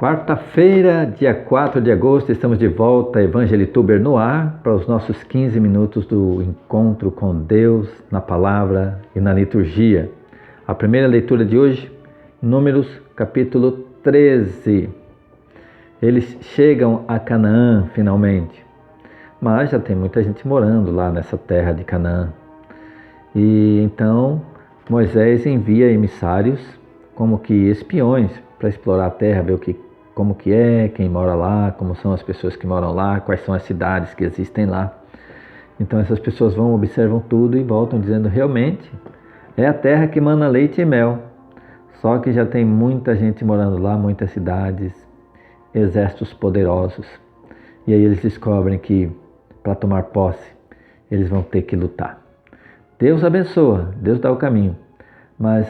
Quarta-feira, dia 4 de agosto, estamos de volta, Evangelituber no ar, para os nossos 15 minutos do encontro com Deus na palavra e na liturgia. A primeira leitura de hoje, Números, capítulo 13. Eles chegam a Canaã, finalmente, mas já tem muita gente morando lá nessa terra de Canaã. E então Moisés envia emissários, como que espiões, para explorar a terra, ver como que é, quem mora lá, como são as pessoas que moram lá, quais são as cidades que existem lá. Então essas pessoas vão, observam tudo e voltam dizendo, realmente, é a terra que mana leite e mel. Só que já tem muita gente morando lá, muitas cidades, exércitos poderosos. E aí eles descobrem que, para tomar posse, eles vão ter que lutar. Deus abençoa, Deus dá o caminho, mas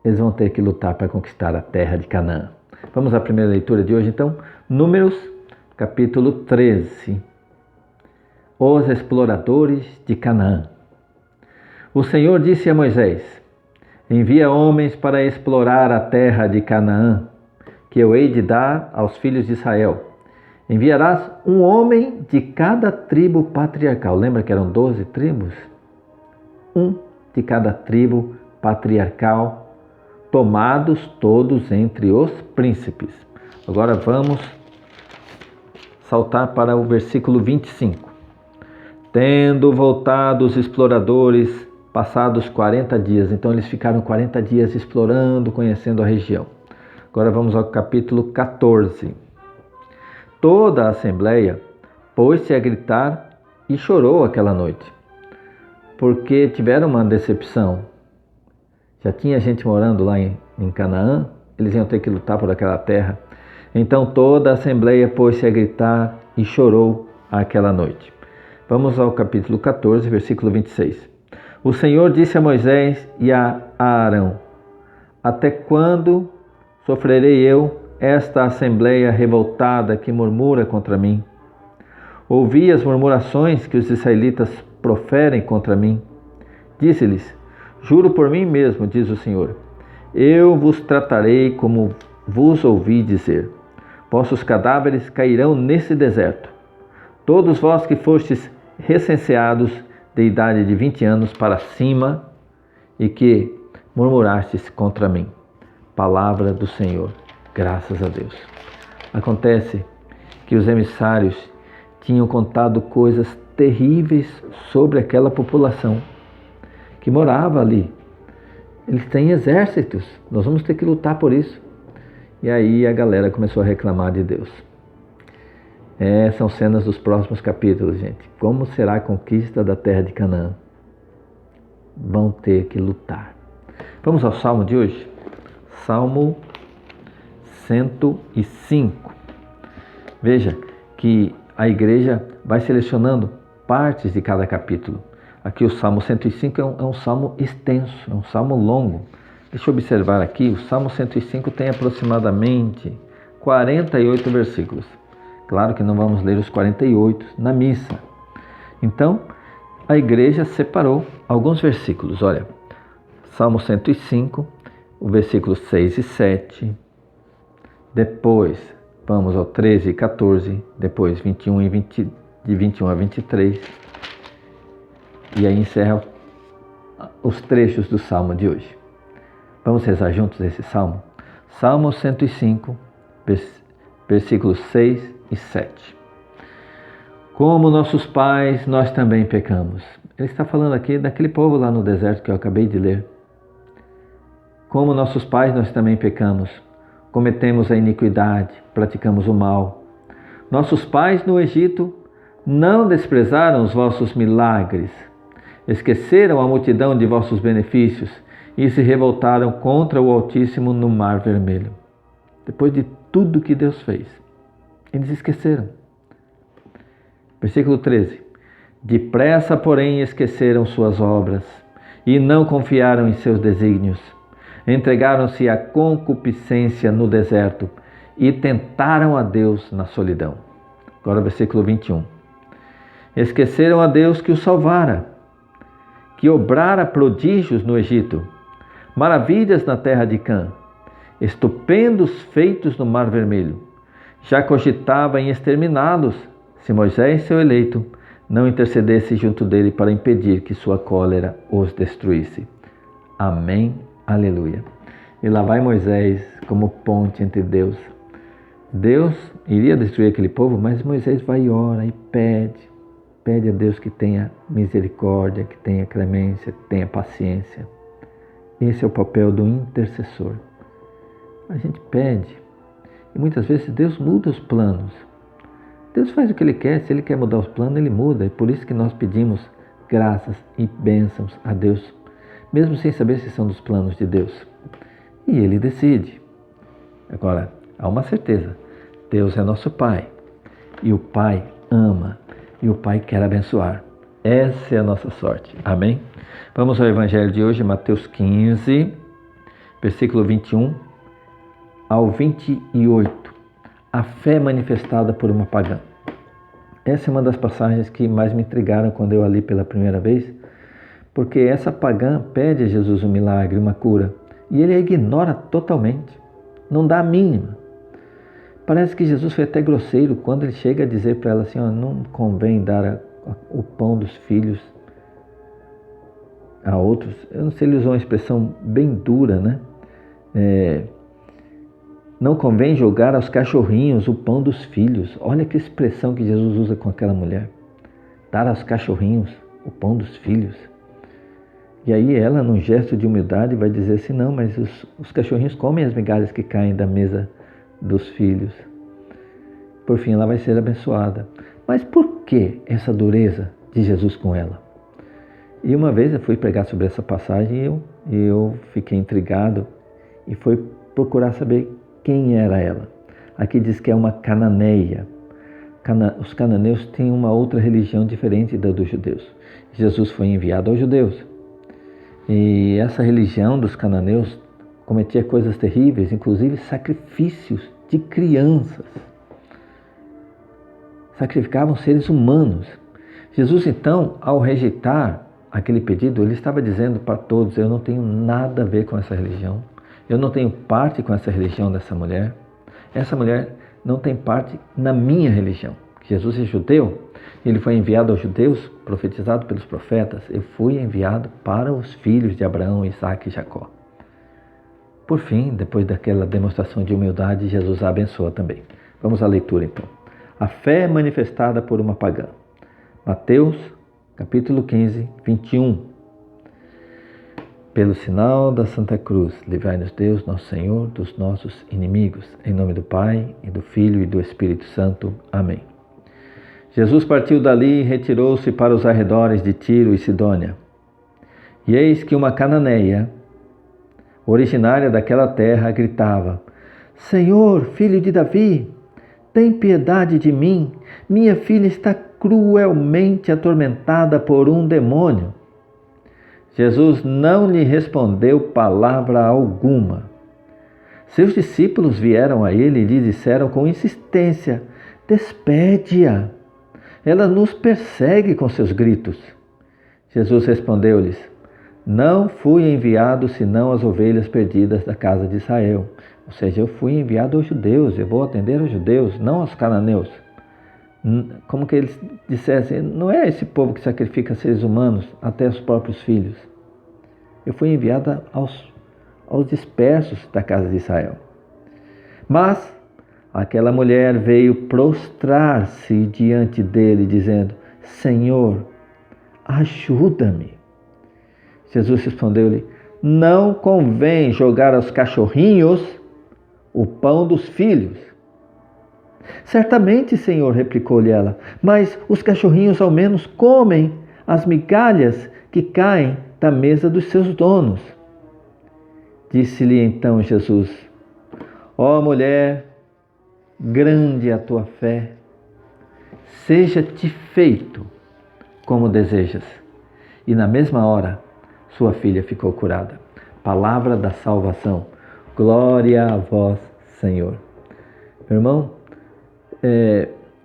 eles vão ter que lutar para conquistar a terra de Canaã. Vamos à primeira leitura de hoje, então. Números, capítulo 13. Os exploradores de Canaã. O Senhor disse a Moisés, envia homens para explorar a terra de Canaã, que eu hei de dar aos filhos de Israel. Enviarás um homem de cada tribo patriarcal. Lembra que eram 12 tribos? Um de cada tribo patriarcal, tomados todos entre os príncipes. Agora vamos saltar para o versículo 25. Tendo voltado os exploradores, passados 40 dias. Então eles ficaram 40 dias explorando, conhecendo a região. Agora vamos ao capítulo 14. Toda a assembleia pôs-se a gritar e chorou aquela noite, porque tiveram uma decepção. Já tinha gente morando lá em Canaã, eles iam ter que lutar por aquela terra. Então toda a assembleia pôs-se a gritar e chorou aquela noite. Vamos ao capítulo 14, versículo 26. O Senhor disse a Moisés e a Arão, até quando sofrerei eu esta assembleia revoltada que murmura contra mim? Ouvi as murmurações que os israelitas proferem contra mim. Disse-lhes, juro por mim mesmo, diz o Senhor, eu vos tratarei como vos ouvi dizer. Vossos cadáveres cairão nesse deserto. Todos vós que fostes recenseados de idade de 20 anos para cima e que murmurastes contra mim. Palavra do Senhor. Graças a Deus. Acontece que os emissários tinham contado coisas terríveis sobre aquela população que morava ali. Eles têm exércitos, nós vamos ter que lutar por isso. E aí a galera começou a reclamar de Deus. São cenas dos próximos capítulos, gente. Como será a conquista da terra de Canaã? Vão ter que lutar. Vamos ao Salmo de hoje? Salmo 105. Veja que a igreja vai selecionando partes de cada capítulo. Aqui o Salmo 105 é um salmo extenso, é um salmo longo. Deixa eu observar aqui, o Salmo 105 tem aproximadamente 48 versículos. Claro que não vamos ler os 48 na missa. Então, a igreja separou alguns versículos. Olha, Salmo 105, o versículo 6 e 7. Depois, vamos ao 13 e 14. Depois, 21 e 20, de 21 a 23. E aí encerra os trechos do Salmo de hoje. Vamos rezar juntos esse Salmo? Salmo 105, versículos 6 e 7. Como nossos pais, nós também pecamos. Ele está falando aqui daquele povo lá no deserto que eu acabei de ler. Como nossos pais, nós também pecamos. Cometemos a iniquidade, praticamos o mal. Nossos pais no Egito não desprezaram os vossos milagres. Esqueceram a multidão de vossos benefícios e se revoltaram contra o Altíssimo no Mar Vermelho. Depois de tudo que Deus fez, eles esqueceram. Versículo 13. Depressa, porém, esqueceram suas obras e não confiaram em seus desígnios. Entregaram-se à concupiscência no deserto e tentaram a Deus na solidão. Agora versículo 21. Esqueceram a Deus que os salvara, que obrara prodígios no Egito, maravilhas na terra de Cã, estupendos feitos no Mar Vermelho. Já cogitava em exterminá-los, se Moisés, seu eleito, não intercedesse junto dele para impedir que sua cólera os destruísse. Amém, aleluia. E lá vai Moisés como ponte entre Deus. Deus iria destruir aquele povo, mas Moisés vai e ora e pede a Deus que tenha misericórdia, que tenha clemência, que tenha paciência. Esse é o papel do intercessor. A gente pede, e muitas vezes Deus muda os planos. Deus faz o que Ele quer, se Ele quer mudar os planos, Ele muda. É por isso que nós pedimos graças e bênçãos a Deus, mesmo sem saber se são dos planos de Deus. E Ele decide. Agora, há uma certeza, Deus é nosso Pai, e o Pai ama, e o Pai quer abençoar. Essa é a nossa sorte. Amém? Vamos ao Evangelho de hoje, Mateus 15, versículo 21 ao 28. A fé manifestada por uma pagã. Essa é uma das passagens que mais me intrigaram quando eu a li pela primeira vez, porque essa pagã pede a Jesus um milagre, uma cura, e ele a ignora totalmente, não dá a mínima. Parece que Jesus foi até grosseiro quando ele chega a dizer para ela assim, não convém dar o pão dos filhos a outros. Eu não sei, ele usou uma expressão bem dura, né? Não convém jogar aos cachorrinhos o pão dos filhos. Olha que expressão que Jesus usa com aquela mulher. Dar aos cachorrinhos o pão dos filhos. E aí ela, num gesto de humildade, vai dizer assim, não, mas os cachorrinhos comem as migalhas que caem da mesa dos filhos. Por fim, ela vai ser abençoada. Mas por que essa dureza de Jesus com ela? E uma vez eu fui pregar sobre essa passagem e eu fiquei intrigado e fui procurar saber quem era ela. Aqui diz que é uma cananeia. Os cananeus têm uma outra religião diferente da dos judeus. Jesus foi enviado aos judeus. E essa religião dos cananeus cometia coisas terríveis, inclusive sacrifícios de crianças. Sacrificavam seres humanos. Jesus, então, ao rejeitar aquele pedido, ele estava dizendo para todos, eu não tenho nada a ver com essa religião. Eu não tenho parte com essa religião dessa mulher. Essa mulher não tem parte na minha religião. Jesus é judeu, ele foi enviado aos judeus, profetizado pelos profetas. Eu fui enviado para os filhos de Abraão, Isaac e Jacó. Por fim, depois daquela demonstração de humildade, Jesus a abençoa também. Vamos à leitura então. A fé manifestada por uma pagã. Mateus, capítulo 15, 21. Pelo sinal da Santa Cruz, livrai-nos Deus, nosso Senhor, dos nossos inimigos. Em nome do Pai, e do Filho e do Espírito Santo. Amém. Jesus partiu dali e retirou-se para os arredores de Tiro e Sidônia. E eis que uma cananeia, originária daquela terra, gritava, Senhor, filho de Davi, tem piedade de mim, minha filha está cruelmente atormentada por um demônio. Jesus não lhe respondeu palavra alguma. Seus discípulos vieram a ele e lhe disseram com insistência, despede-a, ela nos persegue com seus gritos. Jesus respondeu-lhes, não fui enviado senão as ovelhas perdidas da casa de Israel. Ou seja, eu fui enviado aos judeus, eu vou atender aos judeus, não aos cananeus. Como que eles dissessem, não é esse povo que sacrifica seres humanos, até os próprios filhos. Eu fui enviada aos dispersos da casa de Israel. Mas aquela mulher veio prostrar-se diante dele, dizendo, Senhor, ajuda-me. Jesus respondeu-lhe, não convém jogar aos cachorrinhos o pão dos filhos. Certamente, Senhor, replicou-lhe ela, mas os cachorrinhos ao menos comem as migalhas que caem da mesa dos seus donos. Disse-lhe então Jesus, ó mulher, grande é a tua fé, seja-te feito como desejas. E na mesma hora, sua filha ficou curada. Palavra da salvação. Glória a vós, Senhor. Meu irmão,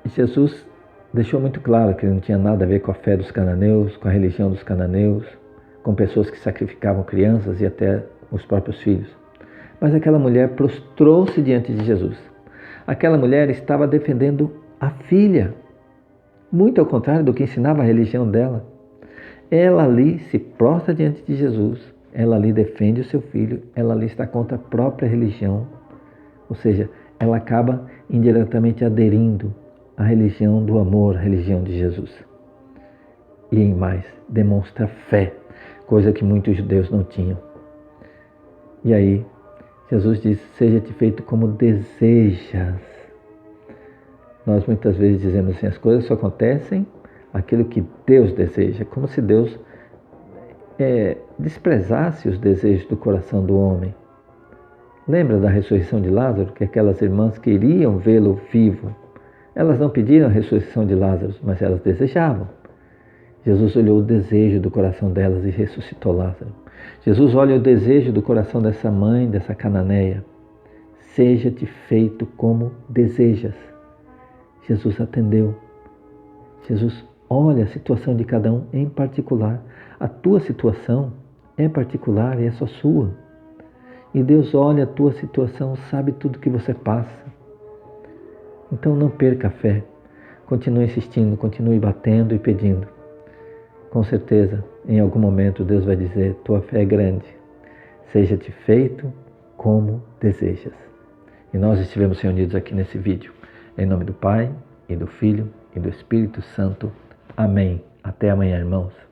Jesus deixou muito claro que ele não tinha nada a ver com a fé dos cananeus, com a religião dos cananeus, com pessoas que sacrificavam crianças e até os próprios filhos. Mas aquela mulher prostrou-se diante de Jesus. Aquela mulher estava defendendo a filha, muito ao contrário do que ensinava a religião dela. Ela ali se prostra diante de Jesus, ela ali defende o seu filho, ela ali está contra a própria religião, ou seja, ela acaba indiretamente aderindo à religião do amor, à religião de Jesus. E em mais, demonstra fé, coisa que muitos judeus não tinham. E aí, Jesus diz, seja-te feito como desejas. Nós muitas vezes dizemos assim, as coisas só acontecem aquilo que Deus deseja, como se Deus desprezasse os desejos do coração do homem. Lembra da ressurreição de Lázaro, que aquelas irmãs queriam vê-lo vivo. Elas não pediram a ressurreição de Lázaro, mas elas desejavam. Jesus olhou o desejo do coração delas e ressuscitou Lázaro. Jesus olha o desejo do coração dessa mãe, dessa cananeia. Seja-te feito como desejas. Jesus atendeu. Jesus olha a situação de cada um em particular. A tua situação é particular e é só sua. E Deus olha a tua situação, sabe tudo que você passa. Então não perca a fé. Continue insistindo, continue batendo e pedindo. Com certeza, em algum momento Deus vai dizer, tua fé é grande. Seja-te feito como desejas. E nós estivemos reunidos aqui nesse vídeo. Em nome do Pai, e do Filho, e do Espírito Santo. Amém. Até amanhã, irmãos.